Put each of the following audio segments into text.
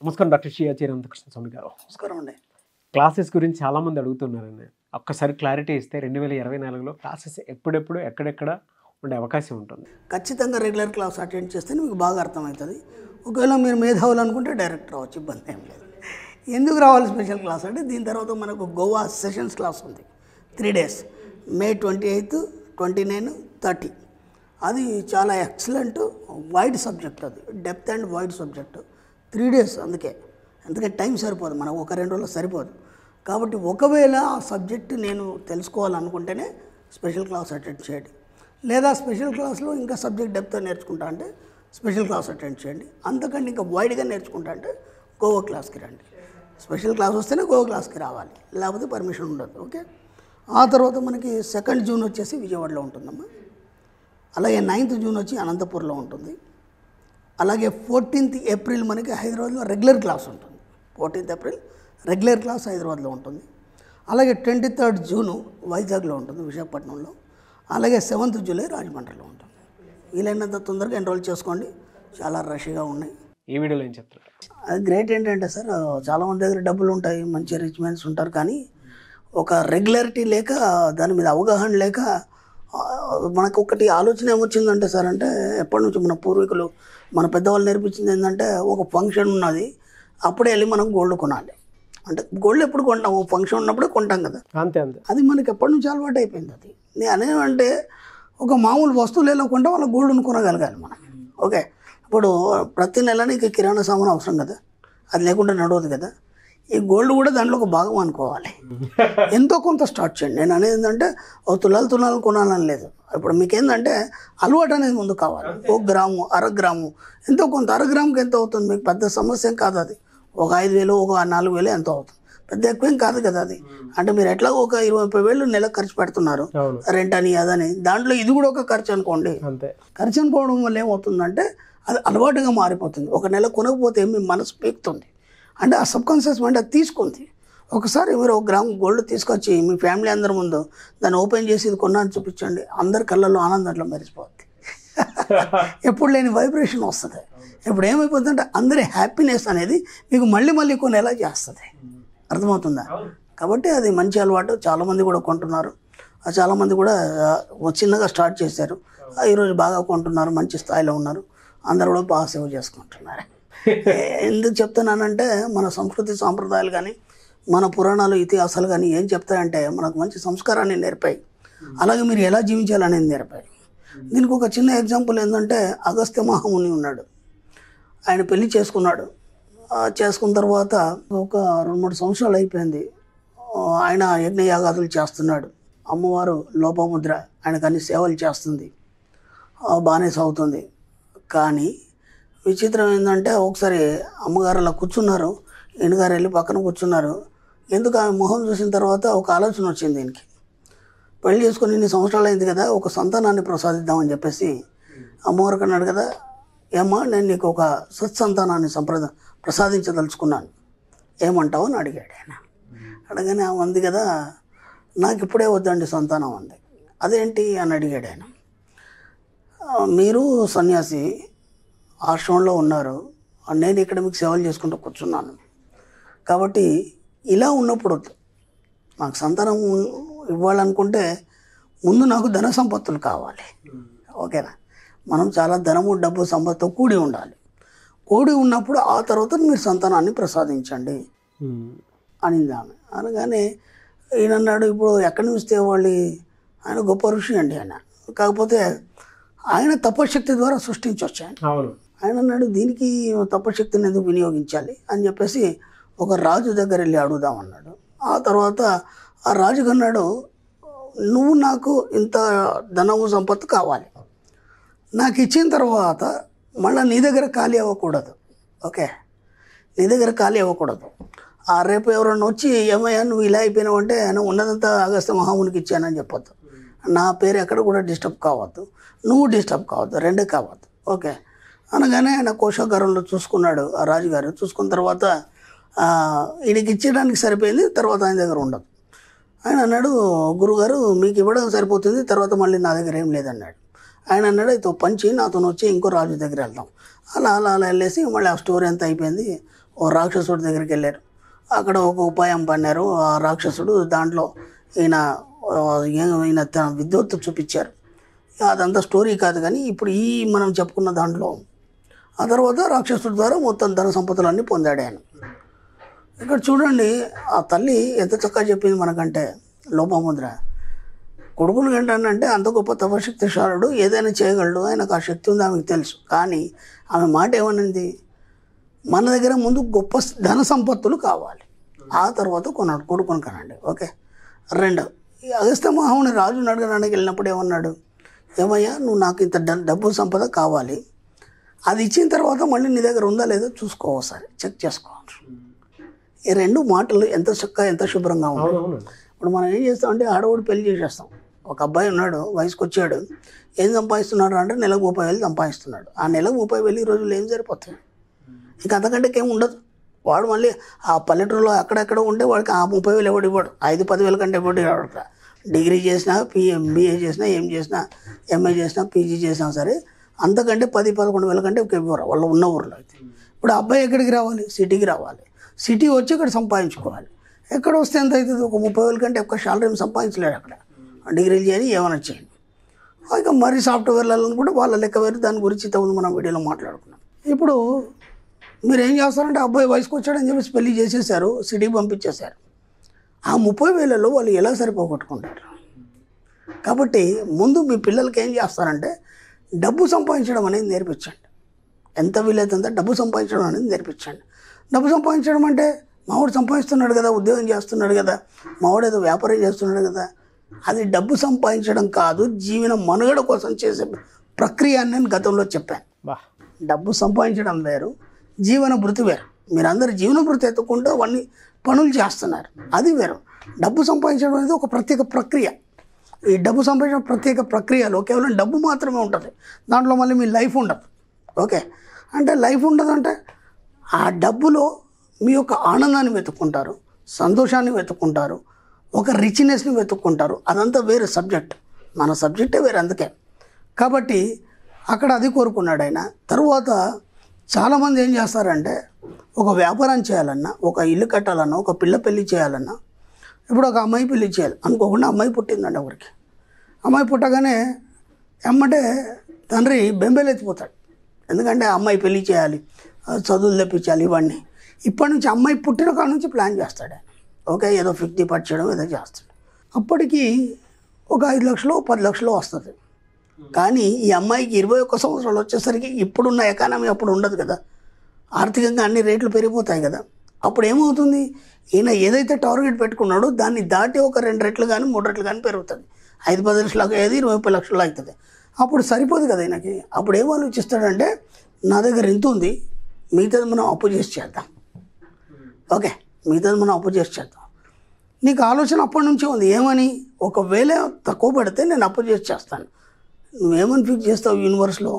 నమస్కారం డాక్టర్ శ్రీ ఆచార్య అనంతకృష్ణ స్వామి గారు. నమస్కారం అండి. క్లాసెస్ గురించి చాలామంది అడుగుతున్నారండి. ఒక్కసారి క్లారిటీ ఇస్తే 2024లో క్లాసెస్ ఎప్పుడెప్పుడు ఎక్కడెక్కడ ఉండే అవకాశం ఉంటుంది? ఖచ్చితంగా రెగ్యులర్ క్లాస్ అటెండ్ చేస్తేనే మీకు బాగా అర్థమవుతుంది. ఒకవేళ మీరు మేధావులు అనుకుంటే డైరెక్ట్ రావచ్చు, ఇబ్బంది ఏం లేదు. ఎందుకు రావాలి స్పెషల్ క్లాస్ అంటే దీని తర్వాత మనకు గోవా సెషన్స్ క్లాస్ ఉంది 3 days, May 28, 29, 30. అది చాలా ఎక్సలెంట్ వైడ్ సబ్జెక్ట్, అది depth and wide subject. 3 days అందుకే టైం సరిపోదు, మనకు 1-2 రోజులు సరిపోదు. కాబట్టి ఒకవేళ ఆ సబ్జెక్ట్ నేను తెలుసుకోవాలనుకుంటేనే స్పెషల్ క్లాస్ అటెండ్ చేయండి. లేదా స్పెషల్ క్లాస్లో ఇంకా సబ్జెక్ట్ డెప్త్ నేర్చుకుంటా అంటే స్పెషల్ క్లాస్ అటెండ్ చేయండి. అంతకంటే ఇంకా వైడ్గా నేర్చుకుంటా అంటే గోవా క్లాస్కి రండి. స్పెషల్ క్లాస్ వస్తేనే గోవా క్లాస్కి రావాలి, లేకపోతే పర్మిషన్ ఉండదు. ఓకే. ఆ తర్వాత మనకి 2nd June వచ్చేసి విజయవాడలో ఉంటుందమ్మా. అలాగే 9th June వచ్చి అనంతపూర్లో ఉంటుంది. అలాగే 14th April మనకి హైదరాబాద్లో రెగ్యులర్ క్లాస్ ఉంటుంది. 14th April రెగ్యులర్ క్లాస్ హైదరాబాద్లో ఉంటుంది. అలాగే 23rd June వైజాగ్లో ఉంటుంది, విశాఖపట్నంలో. అలాగే 7th July రాజమండ్రిలో ఉంటుంది. వీలైనంత తొందరగా ఎన్రోల్ చేసుకోండి, చాలా రష్గా ఉన్నాయి. ఈ వీడియోలో ఏం చెప్తారు? అది గ్రేట్ ఏంటంటే సార్, చాలామంది దగ్గర డబ్బులు ఉంటాయి, మంచి రిచ్మెంట్స్ ఉంటారు, కానీ ఒక రెగ్యులారిటీ లేక, దాని మీద అవగాహన లేక మనకు ఒకటి ఆలోచన ఏమొచ్చిందంటే సార్, అంటే ఎప్పటి నుంచి మన పూర్వీకులు మన పెద్దవాళ్ళు నేర్పించింది ఏంటంటే, ఒక ఫంక్షన్ ఉన్నది అప్పుడే వెళ్ళి మనం గోల్డ్ కొనాలి. అంటే గోల్డ్ ఎప్పుడు కొంటాం, ఒక ఫంక్షన్ ఉన్నప్పుడే కొంటాం కదా, అంతే అంతే. అది మనకి ఎప్పటి నుంచి అలవాటు అయిపోయింది. అది నేను అనేమంటే ఒక మామూలు వస్తువులు ఎలా కొంటాం అలా గోల్డ్ను కొనగలగాలి మనం. ఓకే. ఇప్పుడు ప్రతి నెల నీకు కిరాణా సామాన్ అవసరం కదా, అది లేకుండా నడవదు కదా. ఈ గోల్డ్ కూడా దాంట్లో ఒక భాగం అనుకోవాలి. ఎంతో కొంత స్టార్ట్ చేయండి. నేను అనేది ఏంటంటే ఓ తులాలు కొనాలని లేదు. ఇప్పుడు మీకేంటంటే అలవాటు అనేది ముందు కావాలి. 1 గ్రాము, 1/2 గ్రాము, ఎంతో కొంత. 1/2 గ్రాముకి ఎంత అవుతుంది? మీకు పెద్ద సమస్య ఏం కాదు అది. ఒక 5,000, ఒక 4,000 ఎంతో అవుతుంది, పెద్ద ఎక్కువేం కాదు కదా అది. అంటే మీరు ఎట్లా ఒక 20,000 నెలకు ఖర్చు పెడుతున్నారు, రెంట్ అని అదని, దాంట్లో ఇది కూడా ఒక ఖర్చు అనుకోండి. ఖర్చు అనుకోవడం వల్ల ఏమవుతుందంటే అది అలవాటుగా మారిపోతుంది. ఒక నెల కొనకపోతే మీ మనసు పీకుతుంది, అంటే ఆ సబ్కాన్షియస్ మైండ్ అది తీసుకుంది. ఒకసారి మీరు 1 గ్రాము గోల్డ్ తీసుకొచ్చి మీ ఫ్యామిలీ అందరి ముందు దాన్ని ఓపెన్ చేసి ఇది కొన్నాను చూపించండి, అందరి కళ్ళల్లో ఆనందంలో మెరిసిపోద్ది. ఎప్పుడు లేని వైబ్రేషన్ వస్తుంది. ఇప్పుడు ఏమైపోతుందంటే అందరి హ్యాపీనెస్ అనేది మీకు మళ్ళీ కొనేలా చేస్తుంది. అర్థమవుతుందా? కాబట్టి అది మంచి అలవాటు. చాలామంది కూడా కొంటున్నారు, చాలామంది కూడా చిన్నగా స్టార్ట్ చేశారు, ఈరోజు బాగా కొంటున్నారు, మంచి స్థాయిలో ఉన్నారు, అందరూ కూడా బాగా సేవ్ చేసుకుంటున్నారు. ఎందుకు చెప్తున్నానంటే మన సంస్కృతి సాంప్రదాయాలు కానీ మన పురాణాలు ఇతిహాసాలు కానీ ఏం చెప్తాయంటే మనకు మంచి సంస్కారాన్ని నేర్పాయి, అలాగే మీరు ఎలా జీవించాలనేది నేర్పాయి. దీనికి ఒక చిన్న ఎగ్జాంపుల్ ఏంటంటే, అగస్త్య మహాముని ఉన్నాడు, ఆయన పెళ్లి చేసుకున్నాడు. చేసుకున్న తర్వాత ఒక 2-3 సంవత్సరాలు అయిపోయింది. ఆయన యజ్ఞయాగాదులు చేస్తున్నాడు, అమ్మవారు లోపముద్ర ఆయనకు అన్ని సేవలు చేస్తుంది, బాగానే సాగుతుంది. కానీ విచిత్రం ఏంటంటే, ఒకసారి అమ్మగారు అలా కూర్చున్నారు, ఈయనగారు వెళ్ళి పక్కన కూర్చున్నారు. ఎందుకు ఆమె మొహం చూసిన తర్వాత ఒక ఆలోచన వచ్చింది దీనికి. పెళ్లి చేసుకొని ఇన్ని సంవత్సరాలు అయింది కదా, ఒక సంతానాన్ని ప్రసాదిద్దామని చెప్పేసి అమ్మవారికి అన్నాడు కదా, ఏమ్మా నేను నీకు ఒక సత్సంతానాన్ని ప్రసాదించదలుచుకున్నాను, ఏమంటావు అని అడిగాడు ఆయన. అడగానే ఆమె ఉంది కదా, నాకు ఇప్పుడే వద్దండి సంతానం అంది. అదేంటి అని అడిగాడు ఆయన. మీరు సన్యాసి ఆశ్రమంలో ఉన్నారు, నేను ఇక్కడ మీకు సేవలు చేసుకుంటూ కూర్చున్నాను, కాబట్టి ఇలా ఉన్నప్పుడు నాకు సంతానం ఇవ్వాలనుకుంటే ముందు నాకు ధన సంపత్తులు కావాలి. ఓకేనా? మనం చాలా ధనము, డబ్బు, సంపత్తో కూడి ఉండాలి. కూడి ఉన్నప్పుడు ఆ తర్వాత మీరు సంతానాన్ని ప్రసాదించండి అనింది ఆమె. అనగానే ఈయన అన్నాడు, ఇప్పుడు ఎక్కడి నుంచి తేవాలి? ఆయన గొప్ప ఋషి అండి ఆయన, కాకపోతే ఆయన తపశక్తి ద్వారా సృష్టించవచ్చు ఆయన అన్నాడు, దీనికి తపశక్తిని ఎందుకు వినియోగించాలి అని చెప్పేసి ఒక రాజు దగ్గర వెళ్ళి అడుగుదామన్నాడు. ఆ తర్వాత ఆ రాజుకు అన్నాడు, నువ్వు నాకు ఇంత ధనము సంపత్తు కావాలి, నాకు ఇచ్చిన తర్వాత మళ్ళీ నీ దగ్గర ఖాళీ అవ్వకూడదు. ఓకే, నీ దగ్గర ఖాళీ అవ్వకూడదు. రేపు ఎవరన్నా వచ్చి ఏమయ్యా నువ్వు ఇలా అయిపోయినావు అంటే ఉన్నదంతా అగస్త్య మహామునికి ఇచ్చానని చెప్పొద్దు, నా పేరు ఎక్కడ కూడా డిస్టర్బ్ కావద్దు, నువ్వు డిస్టర్బ్ కావద్దు, రెండే కావద్దు. ఓకే అనగానే ఆయన కోశాగారంలో చూసుకున్నాడు. ఆ రాజుగారు చూసుకున్న తర్వాత ఈయనకి ఇచ్చేయడానికి సరిపోయింది, తర్వాత ఆయన దగ్గర ఉండదు. ఆయన అన్నాడు, గురుగారు మీకు ఇవ్వడం సరిపోతుంది, తర్వాత మళ్ళీ నా దగ్గర ఏం లేదన్నాడు. ఆయన అన్నాడు, అయితే పంచి నాతో వచ్చి ఇంకో రాజు దగ్గర వెళ్దాం. అలా అలా అలా వెళ్ళేసి మళ్ళీ ఆ స్టోరీ అంతా అయిపోయింది. ఓ రాక్షసుడి దగ్గరికి వెళ్ళారు. అక్కడ ఒక ఉపాయం పన్నారు. ఆ రాక్షసుడు దాంట్లో ఈయన తన విద్వత్తు చూపించారు. అదంతా స్టోరీ కాదు, కానీ ఇప్పుడు మనం చెప్పుకున్న దాంట్లో ఆ తర్వాత రాక్షసుడి ద్వారా మొత్తం ధన సంపదలన్నీ పొందాడు ఆయన. ఇక్కడ చూడండి, ఆ తల్లి ఎంత చక్కగా చెప్పింది మనకంటే లోపముద్ర. కొడుకులు ఏంటంటే అంత గొప్ప తపశక్తిశాలుడు, ఏదైనా చేయగలడు, ఆయనకు ఆ శక్తి ఉంది, ఆమెకు తెలుసు. కానీ ఆమె మాట ఏమనింది, మన దగ్గర ముందు గొప్ప ధన సంపత్తులు కావాలి, ఆ తర్వాత కొడుకుని కనండి. ఓకే. 2, ఈ అగస్త్య మహాముని రాజుని అడగడానికి వెళ్ళినప్పుడు ఏమన్నాడు, ఏమయ్యా నువ్వు నాకు ఇంత డబ్బు సంపద కావాలి, అది ఇచ్చిన తర్వాత మళ్ళీ నీ దగ్గర ఉందా లేదో చూసుకో, ఒకసారి చెక్ చేసుకోవాలి. ఈ 2 మాటలు ఎంత చక్కగా ఎంత శుభ్రంగా ఉన్నాయి. ఇప్పుడు మనం ఏం చేస్తామంటే ఆడవాడు పెళ్లి చేసేస్తాం. ఒక అబ్బాయి ఉన్నాడు, వయసుకు వచ్చాడు, ఏం సంపాదిస్తున్నాడు అంటే నెలకు 30,000 సంపాదిస్తున్నాడు. ఆ నెలకు 30,000 ఈ రోజుల్లో ఏం సరిపోతాయి, ఇంకా అంతకంటే ఏం ఉండదు. వాడు మళ్ళీ ఆ పల్లెటూరులో అక్కడెక్కడ ఉంటే వాడికి ఆ 30,000 ఎవడు ఇవ్వడు, 5-10,000 కంటే ఎవడు ఇవ్వడు. డిగ్రీ చేసినా, BA చేసినా, ఏం చేసినా, MA చేసినా, PG చేసినా సరే అంతకంటే 10-11,000 కంటే ఇవ్వరు వాళ్ళు ఉన్న ఊర్లో అయితే. ఇప్పుడు ఆ అబ్బాయి ఎక్కడికి రావాలి, సిటీకి రావాలి. సిటీ వచ్చి ఇక్కడ సంపాదించుకోవాలి. ఎక్కడ వస్తే ఎంత అవుతుంది, ఒక 30,000 కంటే ఎక్కువ శాలరీ సంపాదించలేడు అక్కడ. డిగ్రీలు చేయని ఏమైనా చేయండి. ఇక మరి సాఫ్ట్వేర్లను కూడా వాళ్ళ లెక్క వేరు, దాని గురించి ఇంతకుముందు మనం వీడియోలో మాట్లాడుకున్నాం. ఇప్పుడు మీరు ఏం చేస్తారంటే అబ్బాయి వయసుకు వచ్చాడని చెప్పేసి పెళ్లి చేసేసారు, సిటీకి పంపించేశారు. ఆ 30,000లో వాళ్ళు ఎలా సరిపోగొట్టుకుంటారు. కాబట్టి ముందు మీ పిల్లలకి ఏం చేస్తారంటే డబ్బు సంపాదించడం అనేది నేర్పించండి. ఎంత వీలైతే అంత డబ్బు సంపాదించడం అనేది నేర్పించండి. డబ్బు సంపాదించడం అంటే మావాడు సంపాదిస్తున్నాడు కదా, ఉద్యోగం చేస్తున్నాడు కదా, మావాడు ఏదో వ్యాపారం చేస్తున్నాడు కదా, అది డబ్బు సంపాదించడం కాదు, జీవన మనుగడ కోసం చేసే ప్రక్రియ అని నేను గతంలో చెప్పాను. డబ్బు సంపాదించడం వేరు, జీవన భృతి వేరు. మీరందరూ జీవన భృతి ఎత్తుకుంటూ అవన్నీ పనులు చేస్తున్నారు, అది వేరు. డబ్బు సంపాదించడం అనేది ఒక ప్రత్యేక ప్రక్రియ. ఈ డబ్బు సంపాదించడం ప్రత్యేక ప్రక్రియలో కేవలం డబ్బు మాత్రమే ఉంటుంది, దాంట్లో మళ్ళీ మీ లైఫ్ ఉండదు. ఓకే. అంటే లైఫ్ ఉండదు అంటే ఆ డబ్బులో మీ యొక్క ఆనందాన్ని వెతుక్కుంటారు, సంతోషాన్ని వెతుక్కుంటారు, ఒక రిచ్నెస్ని వెతుక్కుంటారు. అదంతా వేరే సబ్జెక్ట్, మన సబ్జెక్టే వేరే. అందుకే కాబట్టి అక్కడ అది కోరుకున్నాడు ఆయన. తరువాత చాలామంది ఏం చేస్తారంటే ఒక వ్యాపారం చేయాలన్నా, ఒక ఇల్లు కట్టాలన్నా, ఒక పిల్ల పెళ్లి చేయాలన్నా, ఇప్పుడు ఒక అమ్మాయి పెళ్లి చేయాలి అనుకోకుండా అమ్మాయి పుట్టిందండి ఎవరికి. అమ్మాయి పుట్టగానే ఎమ్మటే తండ్రి బెంబేలెత్తిపోతాడు. ఎందుకంటే అమ్మాయి పెళ్లి చేయాలి, చదువులు తెప్పించాలి, ఇవన్నీ ఇప్పటి నుంచి అమ్మాయి పుట్టిన కాడ నుంచి ప్లాన్ చేస్తాడు ఆయన. ఓకే, ఏదో 50 పట్టడం ఏదో చేస్తాడు. అప్పటికి ఒక 5 లక్షలు 10 లక్షలు వస్తుంది. కానీ ఈ అమ్మాయికి 21 సంవత్సరాలు వచ్చేసరికి ఇప్పుడున్న ఎకానమీ అప్పుడు ఉండదు కదా, ఆర్థికంగా అన్ని రేట్లు పెరిగిపోతాయి కదా. అప్పుడు ఏమవుతుంది, ఈయన ఏదైతే టార్గెట్ పెట్టుకున్నాడో దాన్ని దాటి ఒక 2 రెట్లు కానీ 3 రెట్లు కానీ పెరుగుతుంది. 5-10 లక్షలు అయ్యేది 20 లక్షలు అవుతుంది. అప్పుడు సరిపోదు కదా ఈయనకి. అప్పుడు ఏం ఆలోచిస్తాడంటే నా దగ్గర ఇంత ఉంది, మిగతాది మనం అప్పు చేసి చేద్దాం. ఓకే, మిగతాది మనం అప్పు చేసి చేద్దాం. నీకు ఆలోచన అప్పటి నుంచే ఉంది. ఏమని, ఒకవేళ తక్కువ పడితే నేను అప్పు చేసి చేస్తాను. నువ్వేమని ఫిక్స్ చేస్తావు, యూనివర్స్లో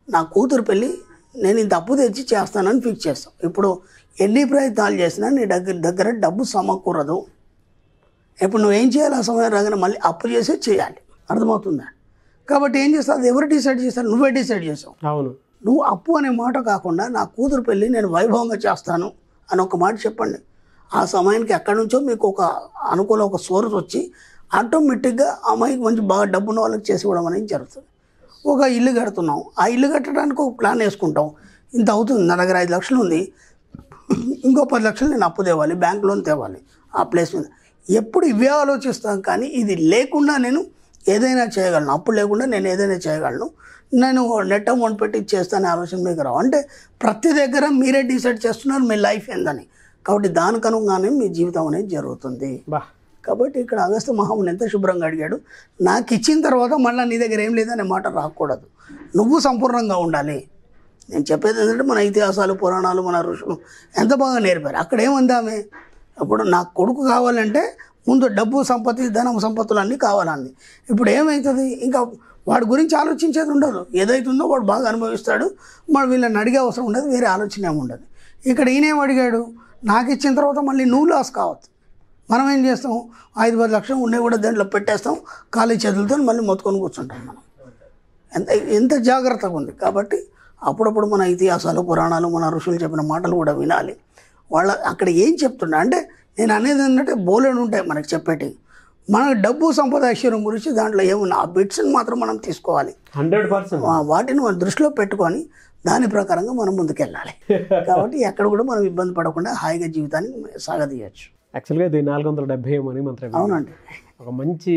నా కూతురు పెళ్ళి నేను ఇంత అప్పు తెచ్చి చేస్తానని ఫిక్స్ చేస్తావు. ఇప్పుడు ఎన్ని ప్రయత్నాలు చేసినా నీ దగ్గర డబ్బు సమకూరదు. ఇప్పుడు నువ్వేం చేయాలి, ఆ సమయం రాగానే మళ్ళీ అప్పు చేసే చేయాలి. అర్థమవుతుందా? కాబట్టి ఏం చేస్తావు, అది ఎవరు డిసైడ్ చేస్తారు, నువ్వే డిసైడ్ చేసావు. అవును. నువ్వు అప్పు అనే మాట కాకుండా నా కూతురు పెళ్ళి నేను వైభవంగా చేస్తాను అని ఒక మాట చెప్పండి. ఆ సమయానికి ఎక్కడి నుంచో మీకు ఒక అనుకూల ఒక సోర్స్ వచ్చి ఆటోమేటిక్గా అమ్మాయికి మంచి బాగా డబ్బున్న వాళ్ళకి చేసి ఇవ్వడం అనేది జరుగుతుంది. ఒక ఇల్లు కడుతున్నాం, ఆ ఇల్లు కట్టడానికి ఒక ప్లాన్ వేసుకుంటాం. ఇంత అవుతుంది, నా దగ్గర 5 లక్షలు ఉంది, ఇంకో 10 లక్షలు నేను అప్పు తేవాలి, బ్యాంక్ లోన్ తేవాలి ఆ ప్లేస్ మీద. ఎప్పుడు ఇవే ఆలోచిస్తాను, కానీ ఇది లేకుండా నేను ఏదైనా చేయగలను, అప్పు లేకుండా నేను ఏదైనా చేయగలను, నేను నెట్ అమౌంట్ పెట్టి చేస్తానే ఆలోచన మీకు రావు. అంటే ప్రతి దగ్గర మీరే డిసైడ్ చేస్తున్నారు మీ లైఫ్ ఏందని. కాబట్టి దానికి అనుగుణంగానే మీ జీవితం అనేది జరుగుతుంది. కాబట్టి ఇక్కడ అగస్త్య మహాముని ఎంత శుభ్రంగా అడిగాడు, నాకు ఇచ్చిన తర్వాత మళ్ళీ నీ దగ్గర ఏం లేదనే మాట రాకూడదు, నువ్వు సంపూర్ణంగా ఉండాలి. నేను చెప్పేది ఏంటంటే మన ఇతిహాసాలు, పురాణాలు, మన ఋషులు ఎంత బాగా నేర్పారు. అక్కడ ఏమందామే, ఇప్పుడు నాకు కొడుకు కావాలంటే ముందు డబ్బు సంపత్తి, ధనం, సంపత్తులు అన్నీ కావాలండి. ఇప్పుడు ఏమవుతుంది, ఇంకా వాడి గురించి ఆలోచించేది ఉండదు. ఏదైతుందో వాడు బాగా అనుభవిస్తాడు, మరి వీళ్ళని అడిగే అవసరం ఉండదు, వేరే ఆలోచన ఏమి ఉండదు. ఇక్కడ ఈయనేం అడిగాడు, నాకు ఇచ్చిన తర్వాత మళ్ళీ నువ్వు లాస్ కావచ్చు. మనం ఏం చేస్తాం, 5-10 లక్షలు ఉండే కూడా దాంట్లో పెట్టేస్తాం, ఖాళీ చేతులతో మళ్ళీ మొత్తుకొని కూర్చుంటాం. మనం ఎంత జాగ్రత్తగా ఉంది. కాబట్టి అప్పుడప్పుడు మన ఇతిహాసాలు, పురాణాలు, మన ఋషులు చెప్పిన మాటలు కూడా వినాలి. వాళ్ళ అక్కడ ఏం చెప్తున్నా అంటే నేను అనేది ఏంటంటే బోలెడు ఉంటాయి మనకి చెప్పేటి. మనకు డబ్బు సంపద ఐశ్వర్యం గురించి దాంట్లో ఏమున్నా ఆ బిట్స్ని మాత్రం మనం తీసుకోవాలి. 100%. వాటిని మనం దృష్టిలో పెట్టుకొని దాని ప్రకారంగా మనం ముందుకెళ్ళాలి. కాబట్టి ఎక్కడ కూడా మనం ఇబ్బంది పడకుండా హాయిగా జీవితాన్ని సాగదీయచ్చు. యాక్చువల్గా ఇది 470 మనీ మంత్రం. అవునండి. ఒక మంచి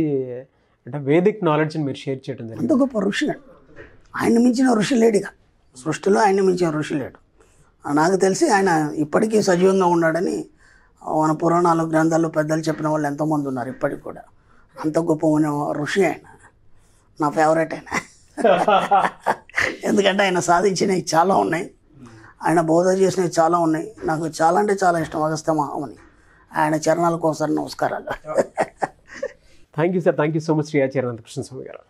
అంటే వేదిక్ నాలెడ్జ్ని మీరు షేర్ చేయడం జరిగింది. అంత గొప్ప ఋషి అండి. ఆయన మించిన ఋషి లేడుగా సృష్టిలో, ఆయన మించిన ఋషి లేడు. నాకు తెలిసి ఆయన ఇప్పటికీ సజీవంగా ఉన్నాడని మన పురాణాలు గ్రంథాలు పెద్దలు చెప్పిన వాళ్ళు ఎంతోమంది ఉన్నారు ఇప్పటికి కూడా. అంత గొప్ప ఋషి ఆయన. నా ఫేవరెట్ ఆయన. ఎందుకంటే ఆయన సాధించినవి చాలా ఉన్నాయి, ఆయన బోధ చేసినవి చాలా ఉన్నాయి. నాకు చాలా అంటే చాలా ఇష్టం అగస్త్య మహాముని. ఆయన చరణాలకు ఒకసారి నమస్కారాలు. Thank you sir. Thank you so much Shri Acharya Anantakrishna Swami గారు.